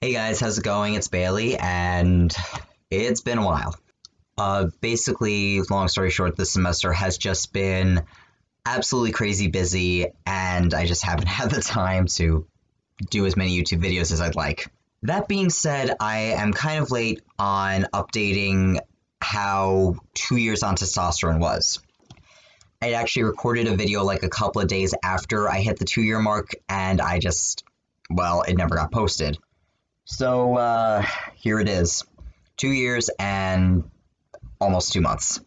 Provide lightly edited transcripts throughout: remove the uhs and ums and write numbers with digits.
Hey guys, how's it going? It's Bailey, and it's been a while. Basically, long story short, this semester has just been absolutely crazy busy, and I just haven't had the time to do as many YouTube videos as I'd like. That being said, I am kind of late on updating how 2 years on testosterone was. I actually recorded a video like a couple of days after I hit the 2 year mark, and it never got posted. So, here it is. 2 years and almost 2 months.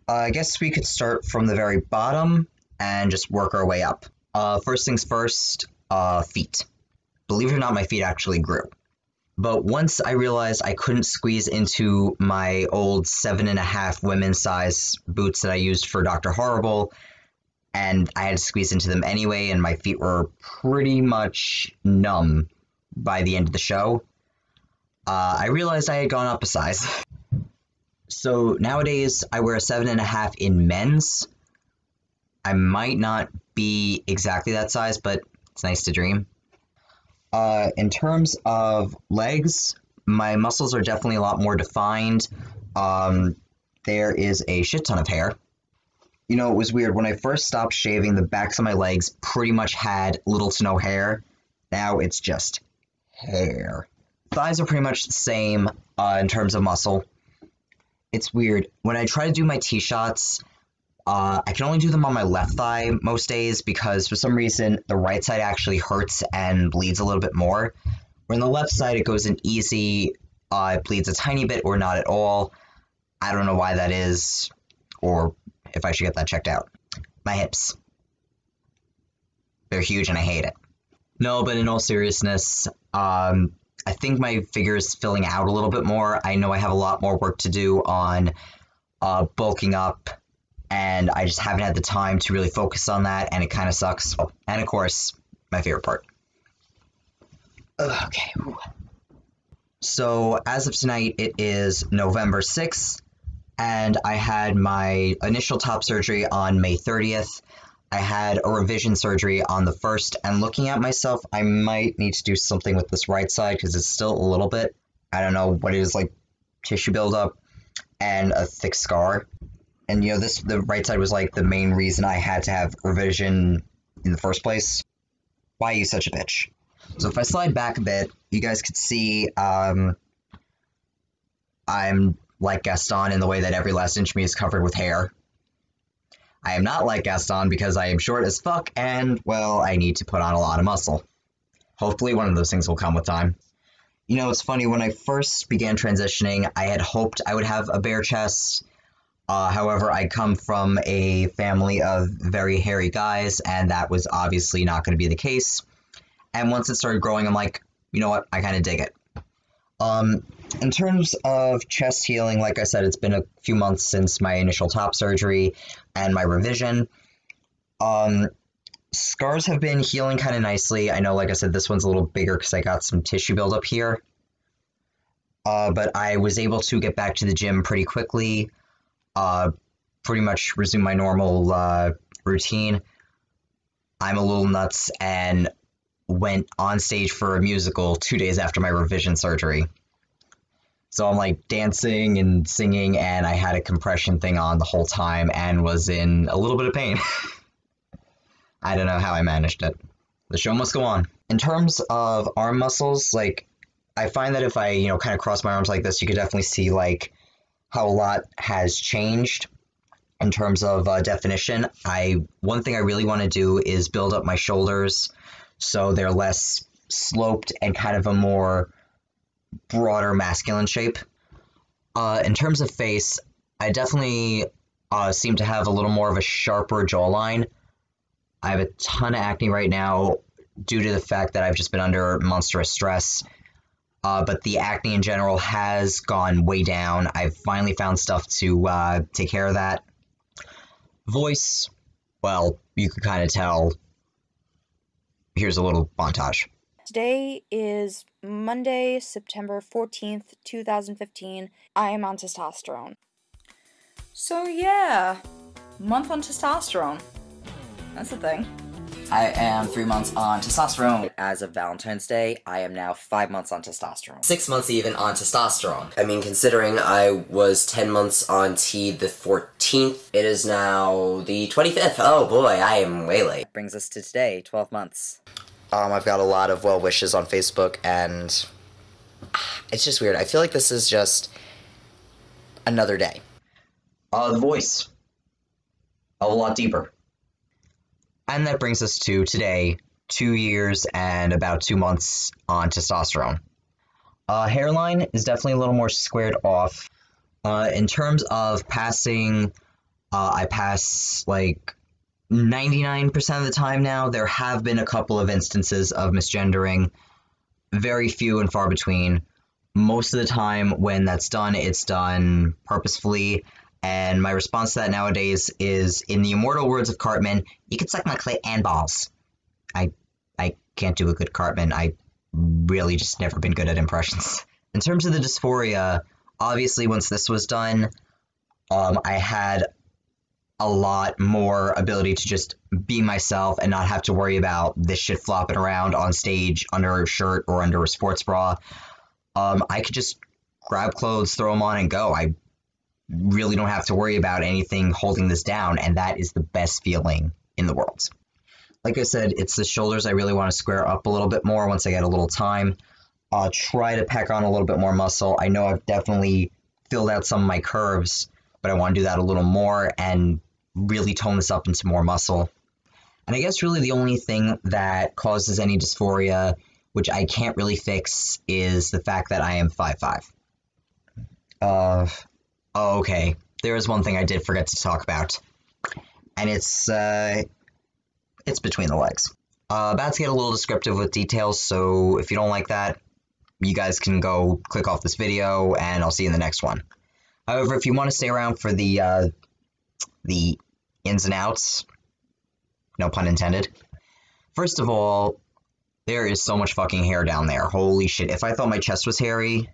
I guess we could start from the very bottom and just work our way up. First things first, feet. Believe it or not, my feet actually grew. But once I realized I couldn't squeeze into my old 7.5 women's size boots that I used for Dr. Horrible, and I had to squeeze into them anyway, and my feet were pretty much numb by the end of the show, I realized I had gone up a size. So nowadays I wear a 7.5 in men's. I might not be exactly that size, but it's nice to dream. In terms of legs, my muscles are definitely a lot more defined. There is a shit ton of hair. You know, it was weird. When I first stopped shaving, the backs of my legs pretty much had little to no hair. Now it's just hair. Thighs are pretty much the same in terms of muscle. It's weird. When I try to do my T-shots, I can only do them on my left thigh most days because for some reason the right side actually hurts and bleeds a little bit more. Where on the left side it goes in easy, it bleeds a tiny bit or not at all. I don't know why that is, or if I should get that checked out. My hips. They're huge and I hate it. No, but in all seriousness, I think my figure is filling out a little bit more. I know I have a lot more work to do on bulking up, and I just haven't had the time to really focus on that, and it kind of sucks. Oh, and of course, my favorite part. Okay. So, as of tonight, it is November 6th, and I had my initial top surgery on May 30th. I had a revision surgery on the 1st, and looking at myself, I might need to do something with this right side because it's still a little bit, I don't know what it is, like tissue buildup and a thick scar. And you know, the right side was like the main reason I had to have revision in the first place. Why are you such a bitch? So if I slide back a bit, you guys could see I'm like Gaston in the way that every last inch of me is covered with hair. I am not like Gaston because I am short as fuck and, well, I need to put on a lot of muscle. Hopefully one of those things will come with time. You know, it's funny, when I first began transitioning, I had hoped I would have a bare chest. However, I come from a family of very hairy guys, and that was obviously not going to be the case. And once it started growing, I'm like, you know what, I kind of dig it. In terms of chest healing, like I said, it's been a few months since my initial top surgery and my revision. Scars have been healing kind of nicely. I know, like I said, this one's a little bigger because I got some tissue buildup here. But I was able to get back to the gym pretty quickly, pretty much resume my normal routine. I'm a little nuts and went on stage for a musical 2 days after my revision surgery. So I'm like dancing and singing, and I had a compression thing on the whole time and was in a little bit of pain. I don't know how I managed it. The show must go on. In terms of arm muscles, like, I find that if I, kind of cross my arms like this, you could definitely see, like, how a lot has changed in terms of definition. One thing I really want to do is build up my shoulders so they're less sloped and kind of a more broader masculine shape. In terms of face, I definitely seem to have a little more of a sharper jawline. I have a ton of acne right now due to the fact that I've just been under monstrous stress. But the acne in general has gone way down. I've finally found stuff to take care of that. Voice, well, you can kind of tell. Here's a little montage. Today is Monday, September 14th, 2015. I am on testosterone. So yeah, month on testosterone. That's the thing. I am 3 months on testosterone. As of Valentine's Day, I am now 5 months on testosterone. 6 months even on testosterone. I mean, considering I was 10 months on T the 14th, it is now the 25th. Oh boy, I am way late. Brings us to today, 12 months. I've got a lot of well wishes on Facebook, and it's just weird. I feel like this is just another day. The voice. A lot deeper. And that brings us to today, 2 years and about 2 months on testosterone. Hairline is definitely a little more squared off. In terms of passing, I pass like 99% of the time now. There have been a couple of instances of misgendering, very few and far between. Most of the time when that's done, it's done purposefully. And my response to that nowadays is, in the immortal words of Cartman, you can suck my clit and balls. I can't do a good Cartman. I really just never been good at impressions. In terms of the dysphoria, obviously once this was done, I had a lot more ability to just be myself and not have to worry about this shit flopping around on stage under a shirt or under a sports bra. I could just grab clothes, throw them on, and go. I really don't have to worry about anything holding this down, and that is the best feeling in the world. Like I said, it's the shoulders I really want to square up a little bit more once I get a little time. I'll try to pack on a little bit more muscle. I know I've definitely filled out some of my curves, but I want to do that a little more and really tone this up into more muscle. And I guess really the only thing that causes any dysphoria, which I can't really fix, is the fact that I am 5'5". Oh, okay, there is one thing I did forget to talk about, and it's between the legs. About to get a little descriptive with details, so if you don't like that, you guys can go click off this video, and I'll see you in the next one. However, if you want to stay around for the ins and outs, no pun intended. First of all, there is so much fucking hair down there. Holy shit, if I thought my chest was hairy,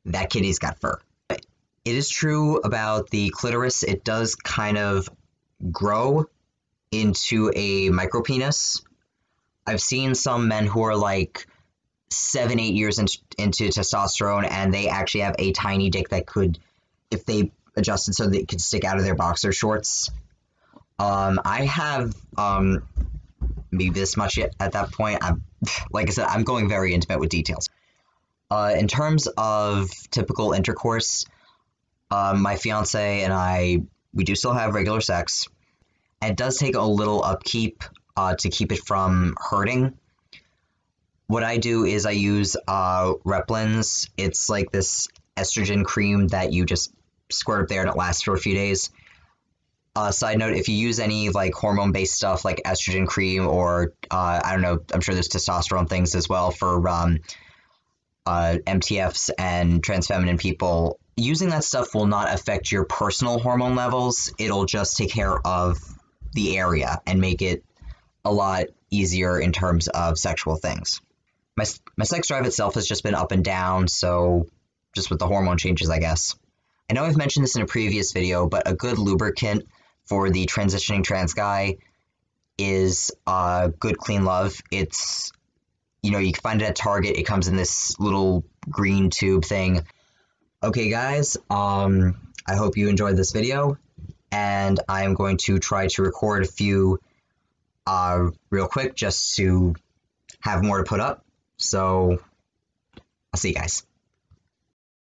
that kitty's got fur. It is true about the clitoris. It does kind of grow into a micropenis. I've seen some men who are like 7-8 years into testosterone, and they actually have a tiny dick that could, if they adjusted so that it could stick out of their boxer shorts. I have maybe this much at that point. Like I said, I'm going very intimate with details. In terms of typical intercourse, my fiance and I, we do still have regular sex. And it does take a little upkeep to keep it from hurting. What I do is I use Replens. It's like this estrogen cream that you just squirt up there and it lasts for a few days. Side note, if you use any like hormone-based stuff like estrogen cream or, I don't know, I'm sure there's testosterone things as well for MTFs and trans feminine people, using that stuff will not affect your personal hormone levels. It'll just take care of the area and make it a lot easier in terms of sexual things. My sex drive itself has just been up and down, so just with the hormone changes, I guess. I know I've mentioned this in a previous video, but a good lubricant for the transitioning trans guy is Good Clean Love. It's, you know, you can find it at Target. It comes in this little green tube thing. Okay, guys, I hope you enjoyed this video, and I am going to try to record a few real quick just to have more to put up. So, I'll see you guys.